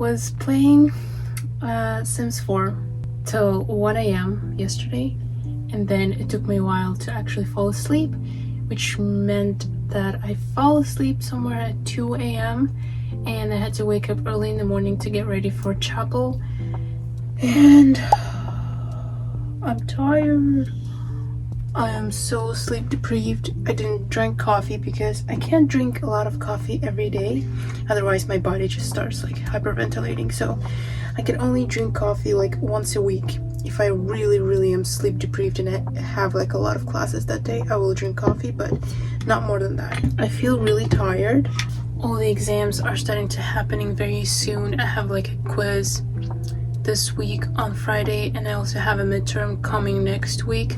was playing Sims 4 till 1 a.m. yesterday, and then it took me a while to actually fall asleep, which meant that I fall asleep somewhere at 2 a.m. and I had to wake up early in the morning to get ready for chapel, and I'm tired. I am so sleep deprived. I didn't drink coffee because I can't drink a lot of coffee every day, otherwise my body just starts like hyperventilating. So I can only drink coffee like once a week. If I really am sleep deprived and I have like a lot of classes that day, I will drink coffee, but not more than that. I feel really tired. All the exams are starting to happening very soon. I have like a quiz this week on Friday, and I also have a midterm coming next week.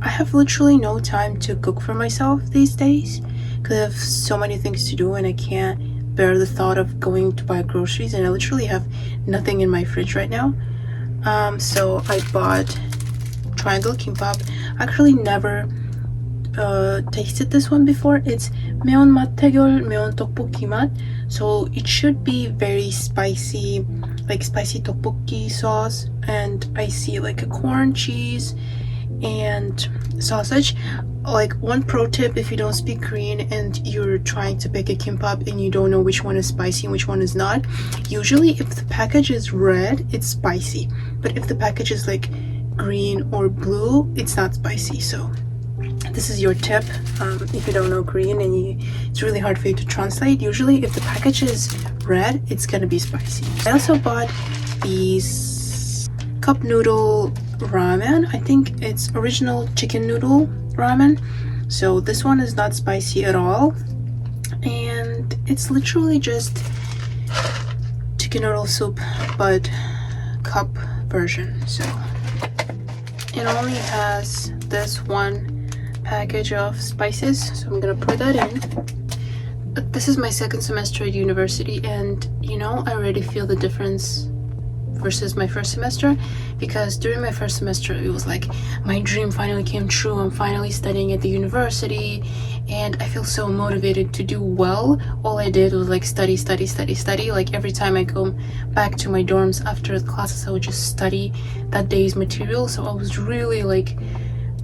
I have literally no time to cook for myself these days because I have so many things to do and I can't bear the thought of going to buy groceries, and I literally have nothing in my fridge right now. So I bought triangle kimbap. I actually never tasted this one before. It's 매운맛 태결 매운 떡볶이 맛. So it should be very spicy, like spicy tteokbokki sauce, and I see like a corn, cheese, and sausage. Like, one pro tip, if you don't speak Korean and you're trying to pick a kimbap and you don't know which one is spicy and which one is not, usually if the package is red, it's spicy, but if the package is like green or blue, it's not spicy. So this is your tip if you don't know Korean and it's really hard for you to translate. Usually if the package is red, it's gonna be spicy. I also bought these cup noodle ramen. I think it's original chicken noodle ramen. So this one is not spicy at all, and it's literally just chicken noodle soup but cup version. So it only has this one package of spices, so I'm gonna put that in. This is my second semester at university, and you know, I already feel the difference versus my first semester, because during my first semester it was like my dream finally came true. I'm finally studying at the university and I feel so motivated to do well. All I did was like study. Like every time I go back to my dorms after the classes, I would just study that day's material. So I was really like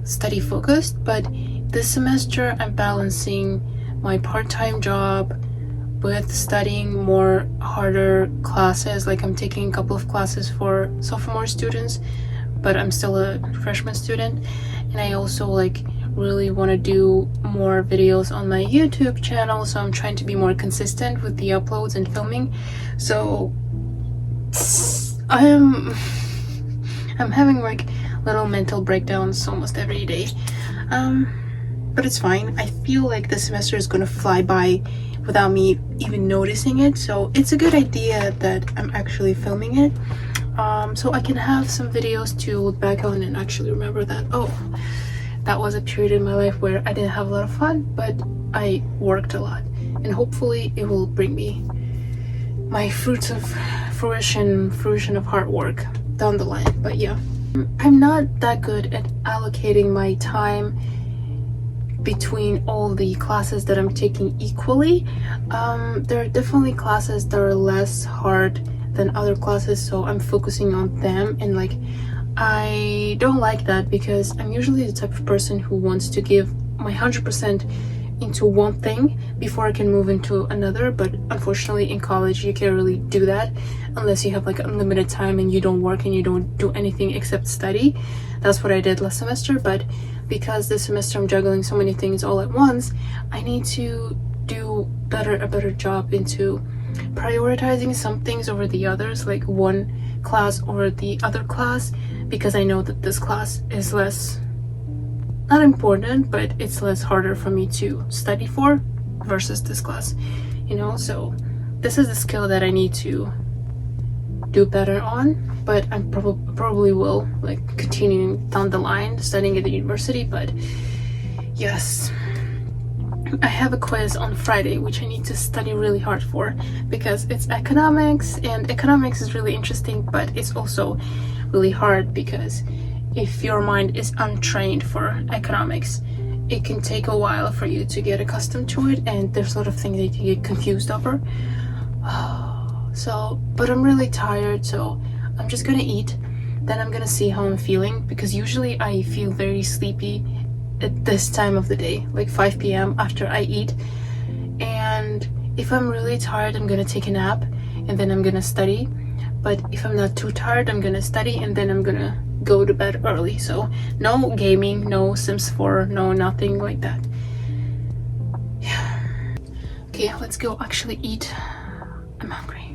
study focused. But this semester I'm balancing my part-time job with studying more harder classes. Like I'm taking a couple of classes for sophomore students, but I'm still a freshman student, and I also like really want to do more videos on my YouTube channel, so I'm trying to be more consistent with the uploads and filming. So I'm having like little mental breakdowns almost every day, but it's fine. I feel like the semester is gonna fly by without me even noticing it, so it's a good idea that I'm actually filming it, so I can have some videos to look back on and actually remember that, oh, that was a period in my life where I didn't have a lot of fun, but I worked a lot, and hopefully it will bring me my fruits of fruition of hard work down the line. But yeah, I'm not that good at allocating my time between all the classes that I'm taking equally. There are definitely classes that are less hard than other classes, so I'm focusing on them, and like I don't like that because I'm usually the type of person who wants to give my 100% into one thing before I can move into another. But unfortunately in college you can't really do that unless you have like unlimited time and you don't work and you don't do anything except study. That's what I did last semester, but because this semester I'm juggling so many things all at once, I need to do a better job into prioritizing some things over the others, like one class over the other class, because I know that this class is less, not important, but it's less harder for me to study for versus this class, you know. So this is a skill that I need to do better on, but I'm probably will like continuing down the line studying at the university. But yes, I have a quiz on Friday which I need to study really hard for because it's economics, and economics is really interesting, but it's also really hard because if your mind is untrained for economics, it can take a while for you to get accustomed to it, and there's a lot of things that you get confused over. So, but I'm really tired, so I'm just gonna eat. Then I'm gonna see how I'm feeling, because usually I feel very sleepy at this time of the day, like 5 p.m. after I eat. And if I'm really tired, I'm gonna take a nap and then I'm gonna study. But if I'm not too tired, I'm gonna study and then I'm gonna go to bed early. So no gaming, no Sims 4, no nothing like that. Yeah. Okay, let's go actually eat. I'm hungry.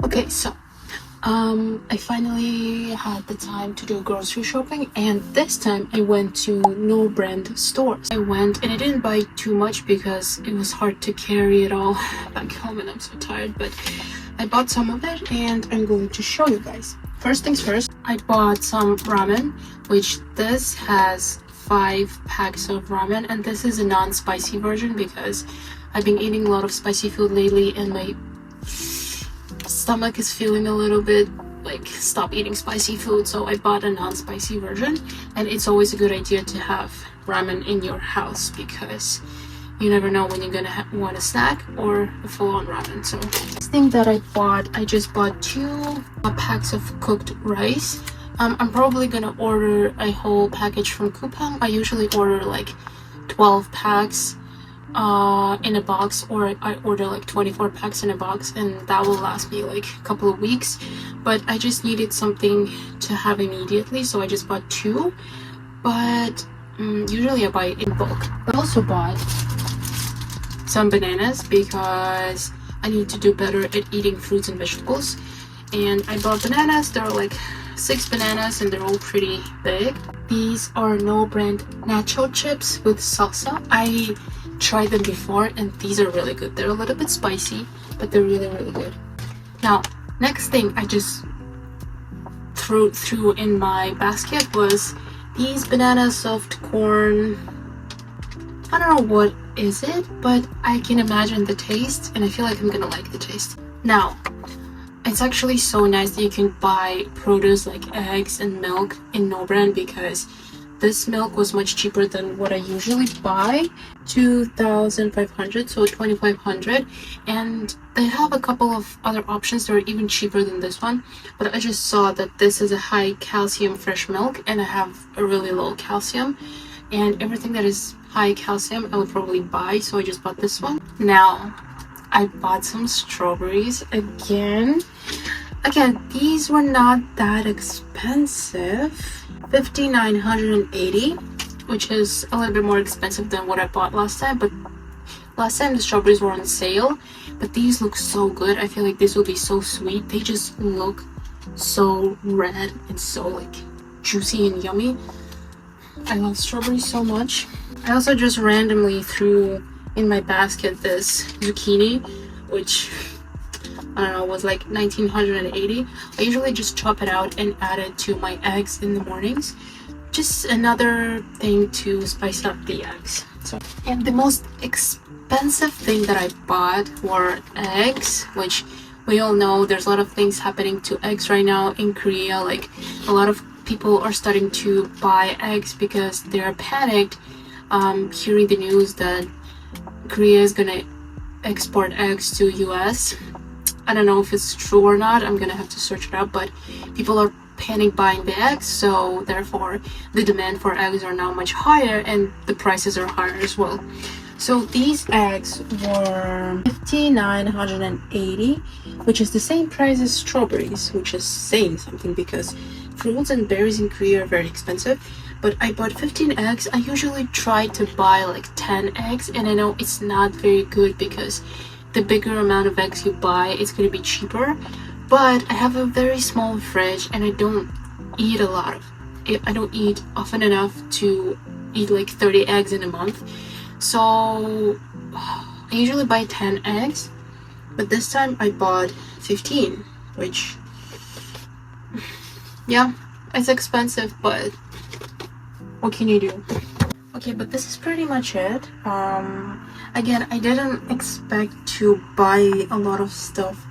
Okay, so I finally had the time to do grocery shopping, and this time I went to no brand stores. I went and I didn't buy too much because it was hard to carry it all back home and I'm so tired, but I bought some of it and I'm going to show you guys. First things first, I bought some ramen, which this has 5 packs of ramen, and this is a non-spicy version because I've been eating a lot of spicy food lately and my stomach is feeling a little bit like stop eating spicy food, so I bought a non-spicy version. And it's always a good idea to have ramen in your house because you never know when you're gonna want a snack or a full-on ramen. So this thing that I bought, I just bought 2 packs of cooked rice. I'm probably gonna order a whole package from Coupang. I usually order like 12 packs in a box, or I order like 24 packs in a box, and that will last me like a couple of weeks. But I just needed something to have immediately, so I just bought 2. But usually I buy it in bulk. I also bought some bananas because I need to do better at eating fruits and vegetables. And I bought bananas. There are like 6 bananas and they're all pretty big. These are no brand nacho chips with salsa. I tried them before and these are really good. They're a little bit spicy, but they're really good. Now, next thing I just threw in my basket was these banana soft corn. I don't know what is it, but I can imagine the taste and I feel like I'm gonna like the taste. Now, it's actually so nice that you can buy produce like eggs and milk in no brand, because this milk was much cheaper than what I usually buy, 2,500, so 2,500, and they have a couple of other options that are even cheaper than this one. But I just saw that this is a high calcium fresh milk and I have a really low calcium, and everything that is high calcium I would probably buy, so I just bought this one. Now I bought some strawberries again. Again, these were not that expensive. 5,980, which is a little bit more expensive than what I bought last time, but last time the strawberries were on sale. But these look so good. I feel like this will be so sweet. They just look so red and so like juicy and yummy. I love strawberries so much. I also just randomly threw in my basket this zucchini, which I don't know, was like 1980. I usually just chop it out and add it to my eggs in the mornings. Just another thing to spice up the eggs. So, and the most expensive thing that I bought were eggs, which we all know there's a lot of things happening to eggs right now in Korea. Like a lot of people are starting to buy eggs because they're panicked, hearing the news that Korea is gonna export eggs to US. I don't know if it's true or not. I'm gonna have to search it up, but people are panic buying the eggs, so therefore the demand for eggs are now much higher and the prices are higher as well. So these eggs were 5,980, which is the same price as strawberries, which is saying something because fruits and berries in Korea are very expensive. But I bought 15 eggs. I usually try to buy like 10 eggs, and I know it's not very good because the bigger amount of eggs you buy, it's going to be cheaper. But I have a very small fridge and I don't eat a lot of it. I don't eat often enough to eat like 30 eggs in a month. So I usually buy 10 eggs, but this time I bought 15, which, yeah, it's expensive, but what can you do? Okay, but this is pretty much it. Again, I didn't expect to buy a lot of stuff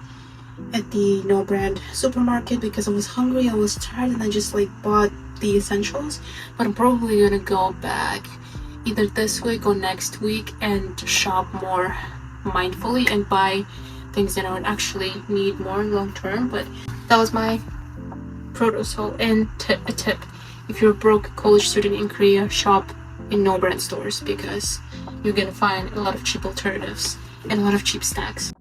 at the no brand supermarket because I was hungry, I was tired, and I just like bought the essentials. But I'm probably gonna go back either this week or next week and shop more mindfully and buy things that I would actually need more long term. But that was my produce haul. And a tip, if you're a broke college student in Korea, shop in no brand stores because you're gonna find a lot of cheap alternatives and a lot of cheap snacks.